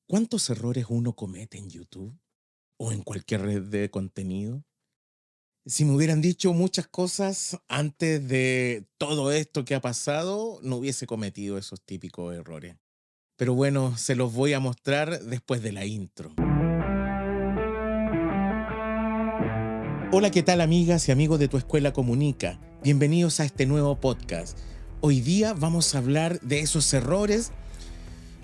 ¿Cuántos errores uno comete en YouTube o en cualquier red de contenido? Si me hubieran dicho muchas cosas antes de todo esto que ha pasado, no hubiese cometido esos típicos errores. Pero bueno, se los voy a mostrar después de la intro. Hola, ¿qué tal amigas y amigos de Tu Escuela Comunica? Bienvenidos a este nuevo podcast. Hoy día vamos a hablar de esos errores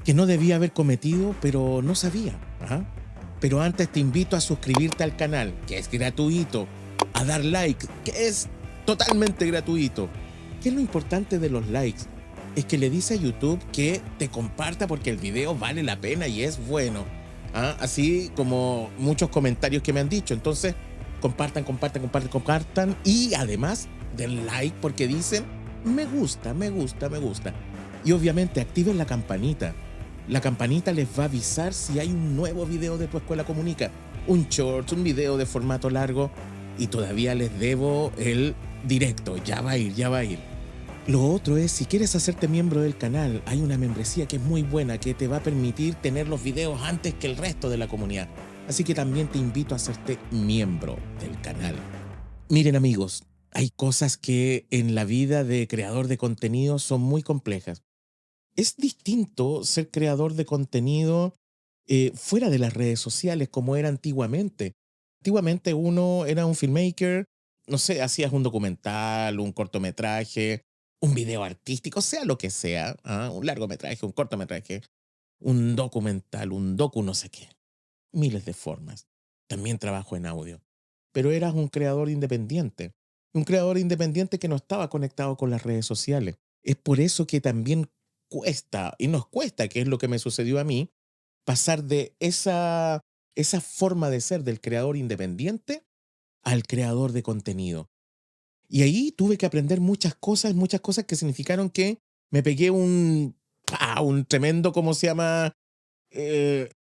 que no debía haber cometido, pero no sabía. Ajá. Pero antes te invito a suscribirte al canal, que es gratuito, a dar like, que es totalmente gratuito. ¿Qué es lo importante de los likes? Es que le dice a YouTube que te comparta porque el video vale la pena y es bueno. ¿Ah? Así como muchos comentarios que me han dicho. Entonces, compartan, compartan, compartan, compartan. Y además, den like porque dicen, me gusta, me gusta, me gusta. Y obviamente activen la campanita. La campanita les va a avisar si hay un nuevo video de Tu Escuela Comunica, un short, un video de formato largo, y todavía les debo el directo, ya va a ir, ya va a ir. Lo otro es, si quieres hacerte miembro del canal, hay una membresía que es muy buena, que te va a permitir tener los videos antes que el resto de la comunidad. Así que también te invito a hacerte miembro del canal. Miren amigos, hay cosas que en la vida de creador de contenido son muy complejas. Es distinto ser creador de contenido fuera de las redes sociales como era antiguamente. Antiguamente uno era un filmmaker, no sé, hacías un documental, un cortometraje, un video artístico, sea lo que sea, ¿ah? Un largometraje, un cortometraje, un documental, un docu no sé qué, miles de formas. También trabajo en audio. Pero eras un creador independiente que no estaba conectado con las redes sociales. Es por eso que también cuesta, y nos cuesta, que es lo que me sucedió a mí, pasar de esa forma de ser del creador independiente al creador de contenido. Y ahí tuve que aprender muchas cosas que significaron que me pegué un tremendo, ¿cómo se llama?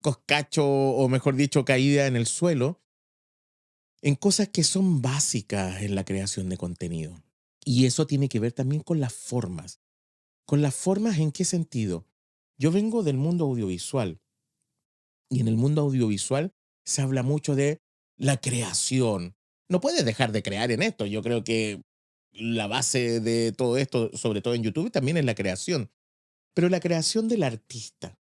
Coscacho, o mejor dicho, caída en el suelo, en cosas que son básicas en la creación de contenido. Y eso tiene que ver también con las formas. ¿Con las formas en qué sentido? Yo vengo del mundo audiovisual y en el mundo audiovisual se habla mucho de la creación. No puedes dejar de crear en esto. Yo creo que la base de todo esto, sobre todo en YouTube, también es la creación. Pero la creación del artista.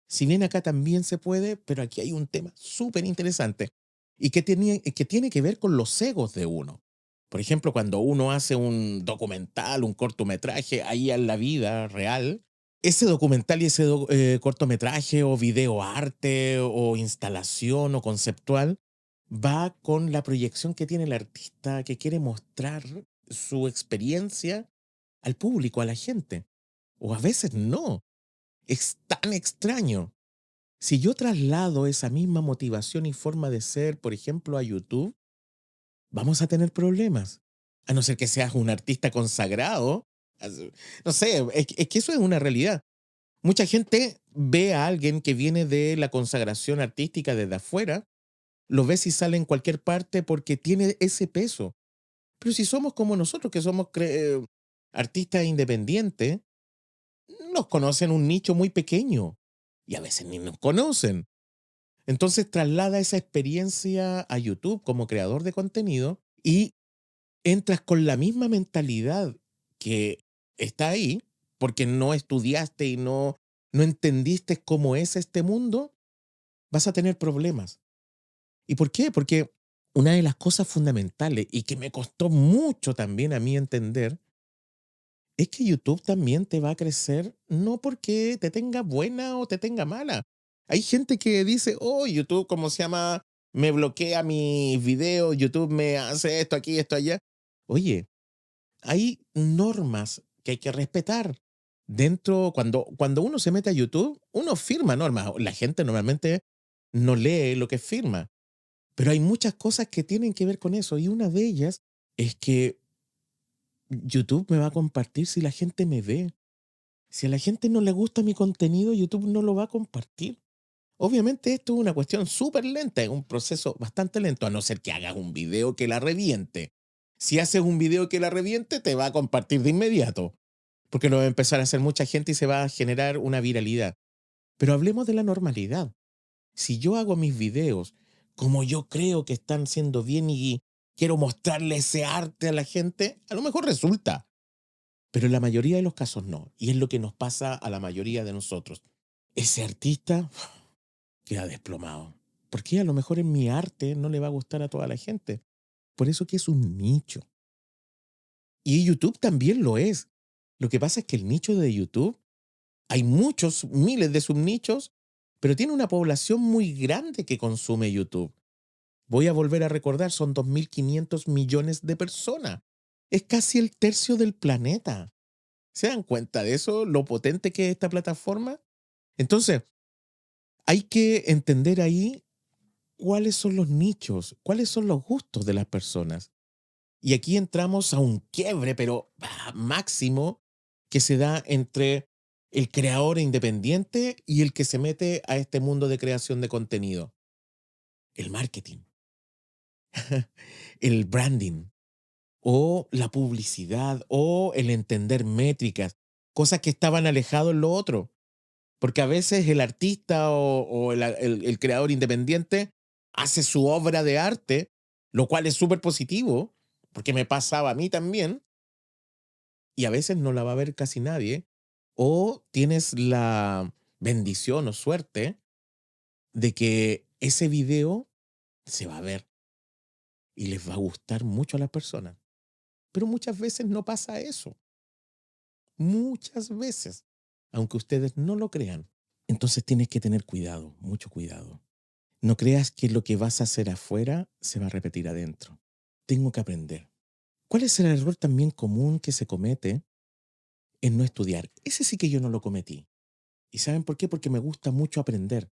Si bien acá también se puede, pero aquí hay un tema súper interesante y que tiene que ver con los egos de uno. Por ejemplo, cuando uno hace un documental, un cortometraje ahí en la vida real, ese documental y ese cortometraje o video arte o instalación o conceptual va con la proyección que tiene el artista que quiere mostrar su experiencia al público, a la gente. O a veces no. Es tan extraño. Si yo traslado esa misma motivación y forma de ser, por ejemplo, a YouTube, vamos a tener problemas. A no ser que seas un artista consagrado. No sé, es que eso es una realidad. Mucha gente ve a alguien que viene de la consagración artística desde afuera, lo ve si sale en cualquier parte porque tiene ese peso. Pero si somos como nosotros, que somos artistas independientes, nos conocen un nicho muy pequeño y a veces ni nos conocen. Entonces traslada esa experiencia a YouTube como creador de contenido y entras con la misma mentalidad que está ahí, porque no estudiaste y no entendiste cómo es este mundo, vas a tener problemas. ¿Y por qué? Porque una de las cosas fundamentales y que me costó mucho también a mí entender es que YouTube también te va a crecer no porque te tenga buena o te tenga mala. Hay gente que dice, oh, YouTube, ¿cómo se llama? Me bloquea mis videos, YouTube me hace esto aquí, esto allá. Oye, hay normas que hay que respetar. Cuando uno se mete a YouTube, uno firma normas. La gente normalmente no lee lo que firma, pero hay muchas cosas que tienen que ver con eso. Y una de ellas es que YouTube me va a compartir si la gente me ve. Si a la gente no le gusta mi contenido, YouTube no lo va a compartir. Obviamente esto es una cuestión súper lenta, es un proceso bastante lento, a no ser que hagas un video que la reviente. Si haces un video que la reviente, te va a compartir de inmediato, porque lo va a empezar a hacer mucha gente y se va a generar una viralidad. Pero hablemos de la normalidad. Si yo hago mis videos como yo creo que están siendo bien y quiero mostrarle ese arte a la gente, a lo mejor resulta, pero en la mayoría de los casos no. Y es lo que nos pasa a la mayoría de nosotros. Ese artista queda desplomado. Porque a lo mejor en mi arte no le va a gustar a toda la gente. Por eso que es un nicho. Y YouTube también lo es. Lo que pasa es que el nicho de YouTube, hay muchos, miles de subnichos, pero tiene una población muy grande que consume YouTube. Voy a volver a recordar, son 2.500 millones de personas. Es casi el tercio del planeta. ¿Se dan cuenta de eso? Lo potente que es esta plataforma. Entonces, hay que entender ahí cuáles son los nichos, cuáles son los gustos de las personas. Y aquí entramos a un quiebre, pero máximo, que se da entre el creador independiente y el que se mete a este mundo de creación de contenido. El marketing, el branding, o la publicidad, o el entender métricas, cosas que estaban alejados en lo otro. Porque a veces el artista o el creador independiente hace su obra de arte, lo cual es súper positivo, porque me pasaba a mí también, y a veces no la va a ver casi nadie, o tienes la bendición o suerte de que ese video se va a ver y les va a gustar mucho a las personas. Pero muchas veces no pasa eso, muchas veces, aunque ustedes no lo crean. Entonces tienes que tener cuidado, mucho cuidado. No creas que lo que vas a hacer afuera se va a repetir adentro. Tengo que aprender. ¿Cuál es el error también común que se comete en no estudiar? Ese sí que yo no lo cometí. ¿Y saben por qué? Porque me gusta mucho aprender.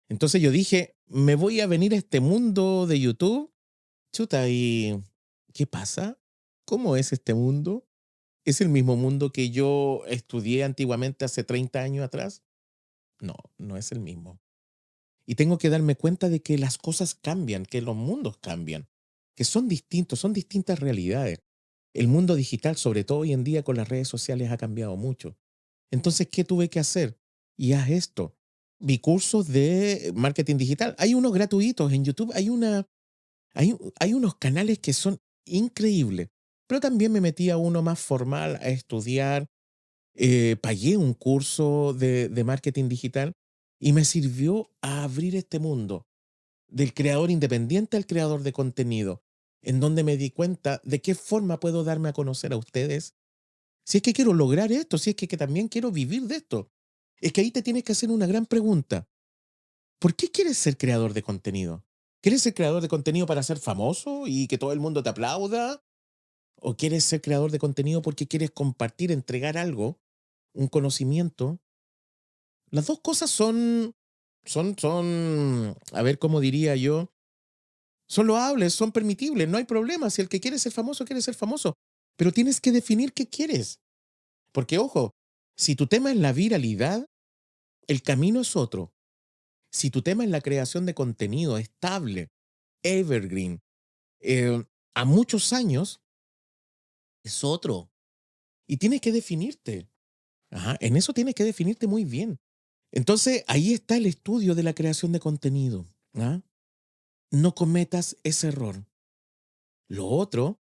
Entonces yo dije, me voy a venir a este mundo de YouTube. Chuta, ¿y qué pasa? ¿Cómo es este mundo? ¿Es el mismo mundo que yo estudié antiguamente hace 30 años atrás? No, no es el mismo. Y tengo que darme cuenta de que las cosas cambian, que los mundos cambian, que son distintos, son distintas realidades. El mundo digital, sobre todo hoy en día con las redes sociales, ha cambiado mucho. Entonces, ¿qué tuve que hacer? Y haz esto. Vi cursos de marketing digital. Hay unos gratuitos en YouTube, hay unos canales que son increíbles. Pero también me metí a uno más formal a estudiar. Pagué un curso de marketing digital y me sirvió a abrir este mundo del creador independiente al creador de contenido, en donde me di cuenta de qué forma puedo darme a conocer a ustedes. Si es que quiero lograr esto, si es que también quiero vivir de esto. Es que ahí te tienes que hacer una gran pregunta. ¿Por qué quieres ser creador de contenido? ¿Quieres ser creador de contenido para ser famoso y que todo el mundo te aplauda? ¿O quieres ser creador de contenido porque quieres compartir, entregar algo, un conocimiento? Las dos cosas a ver, ¿cómo diría yo? Son loables, son permitibles, no hay problema. Si el que quiere ser famoso, quiere ser famoso. Pero tienes que definir qué quieres. Porque, ojo, si tu tema es la viralidad, el camino es otro. Si tu tema es la creación de contenido estable, evergreen, a muchos años, es otro. Y tienes que definirte. Ajá, en eso tienes que definirte muy bien. Entonces, ahí está el estudio de la creación de contenido. ¿Ah? No cometas ese error. Lo otro,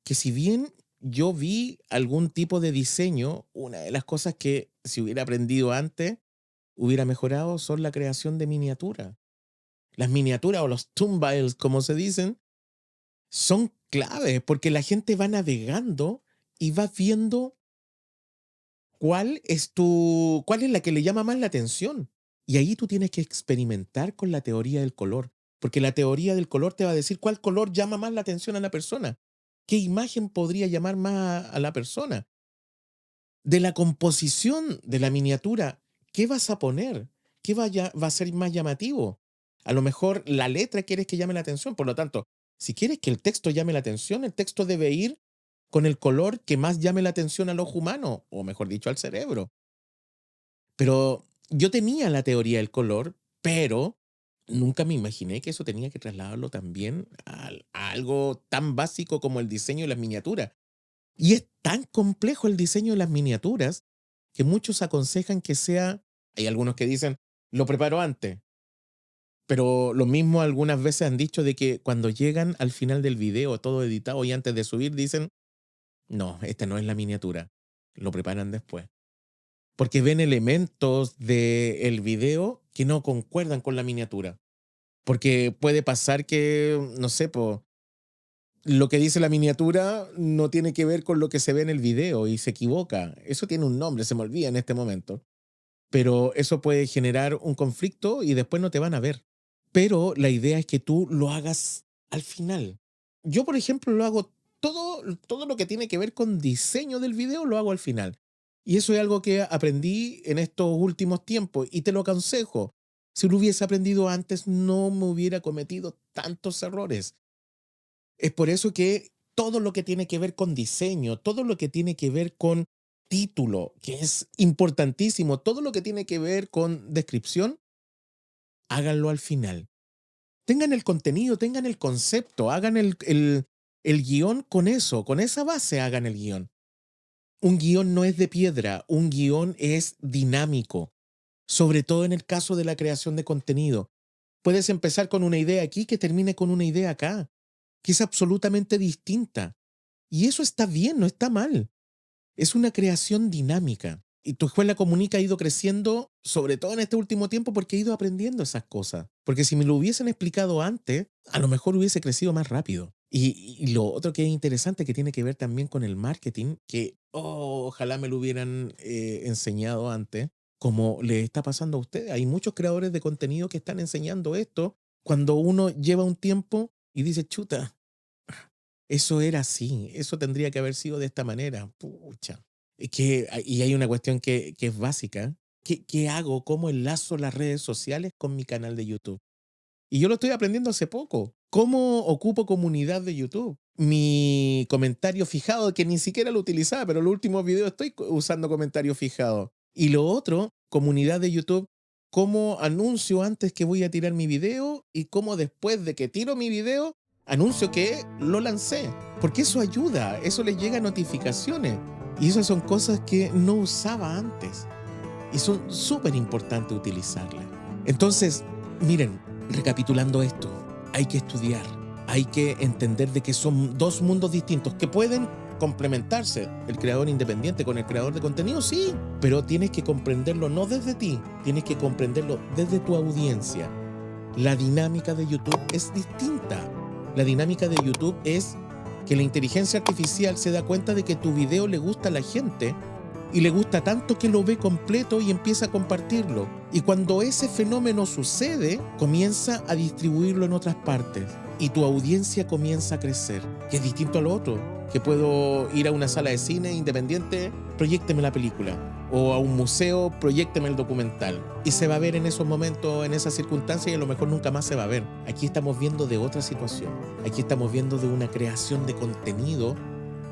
que si bien yo vi algún tipo de diseño, una de las cosas que si hubiera aprendido antes, hubiera mejorado son la creación de miniatura. Las miniaturas o los thumbnails, como se dicen, son claves porque la gente va navegando y va viendo cuál es la que le llama más la atención. Y ahí tú tienes que experimentar con la teoría del color, porque la teoría del color te va a decir cuál color llama más la atención a la persona, qué imagen podría llamar más a la persona. De la composición de la miniatura, ¿qué vas a poner? ¿Qué va a ser más llamativo? A lo mejor la letra quieres que llame la atención, por lo tanto, si quieres que el texto llame la atención, el texto debe ir con el color que más llame la atención al ojo humano, o mejor dicho, al cerebro. Pero yo tenía la teoría del color, pero nunca me imaginé que eso tenía que trasladarlo también a algo tan básico como el diseño de las miniaturas. Y es tan complejo el diseño de las miniaturas que muchos aconsejan que sea, hay algunos que dicen, lo preparo antes. Pero lo mismo algunas veces han dicho de que cuando llegan al final del video, todo editado y antes de subir, dicen, no, esta no es la miniatura. Lo preparan después. Porque ven elementos del video que no concuerdan con la miniatura. Porque puede pasar que, no sé, lo que dice la miniatura no tiene que ver con lo que se ve en el video y se equivoca. Eso tiene un nombre, se me olvida en este momento. Pero eso puede generar un conflicto y después no te van a ver. Pero la idea es que tú lo hagas al final. Yo, por ejemplo, lo hago todo lo que tiene que ver con diseño del video, lo hago al final. Y eso es algo que aprendí en estos últimos tiempos y te lo aconsejo. Si lo hubiese aprendido antes, no me hubiera cometido tantos errores. Es por eso que todo lo que tiene que ver con diseño, todo lo que tiene que ver con título, que es importantísimo, todo lo que tiene que ver con descripción, háganlo al final. Tengan el contenido, tengan el concepto, hagan el guión con eso, con esa base hagan el guión. Un guión no es de piedra, un guión es dinámico, sobre todo en el caso de la creación de contenido. Puedes empezar con una idea aquí que termine con una idea acá, que es absolutamente distinta. Y eso está bien, no está mal. Es una creación dinámica. Y tu escuela comunica ha ido creciendo, sobre todo en este último tiempo, porque he ido aprendiendo esas cosas. Porque si me lo hubiesen explicado antes, a lo mejor hubiese crecido más rápido. Y lo otro que es interesante, que tiene que ver también con el marketing, que ojalá me lo hubieran enseñado antes, como le está pasando a ustedes. Hay muchos creadores de contenido que están enseñando esto cuando uno lleva un tiempo y dice, chuta, eso era así, eso tendría que haber sido de esta manera. Pucha. Y hay una cuestión que es básica. ¿Qué hago? ¿Cómo enlazo las redes sociales con mi canal de YouTube? Y yo lo estoy aprendiendo hace poco. ¿Cómo ocupo comunidad de YouTube? Mi comentario fijado, que ni siquiera lo utilizaba, pero en los últimos videos estoy usando comentario fijado. Y lo otro, comunidad de YouTube, cómo anuncio antes que voy a tirar mi video y cómo después de que tiro mi video, anuncio que lo lancé. Porque eso ayuda, eso les llega notificaciones. Y esas son cosas que no usaba antes. Y son súper importantes utilizarlas. Entonces, miren, recapitulando esto, hay que estudiar, hay que entender de que son dos mundos distintos que pueden complementarse. El creador independiente con el creador de contenido, sí, pero tienes que comprenderlo no desde ti, tienes que comprenderlo desde tu audiencia. La dinámica de YouTube es distinta. La dinámica de YouTube es que la inteligencia artificial se da cuenta de que tu video le gusta a la gente y le gusta tanto que lo ve completo y empieza a compartirlo. Y cuando ese fenómeno sucede, comienza a distribuirlo en otras partes y tu audiencia comienza a crecer, que es distinto a lo otro, que puedo ir a una sala de cine independiente, proyécteme la película, o a un museo, proyécteme el documental, y se va a ver en esos momentos, en esas circunstancias, y a lo mejor nunca más se va a ver. Aquí estamos viendo de otra situación, aquí estamos viendo de una creación de contenido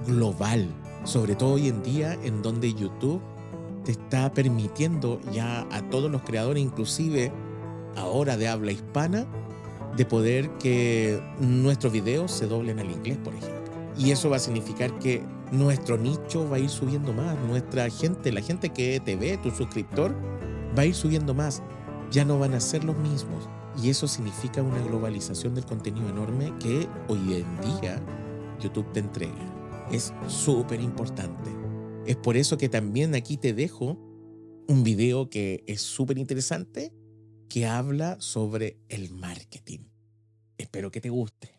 global, sobre todo hoy en día en donde YouTube te está permitiendo ya a todos los creadores, inclusive ahora de habla hispana, de poder que nuestros videos se doblen al inglés, por ejemplo. Y eso va a significar que nuestro nicho va a ir subiendo más, nuestra gente, la gente que te ve, tu suscriptor, va a ir subiendo más. Ya no van a ser los mismos. Y eso significa una globalización del contenido enorme que hoy en día YouTube te entrega. Es súper importante. Es por eso que también aquí te dejo un video que es súper interesante, que habla sobre el marketing. Espero que te guste.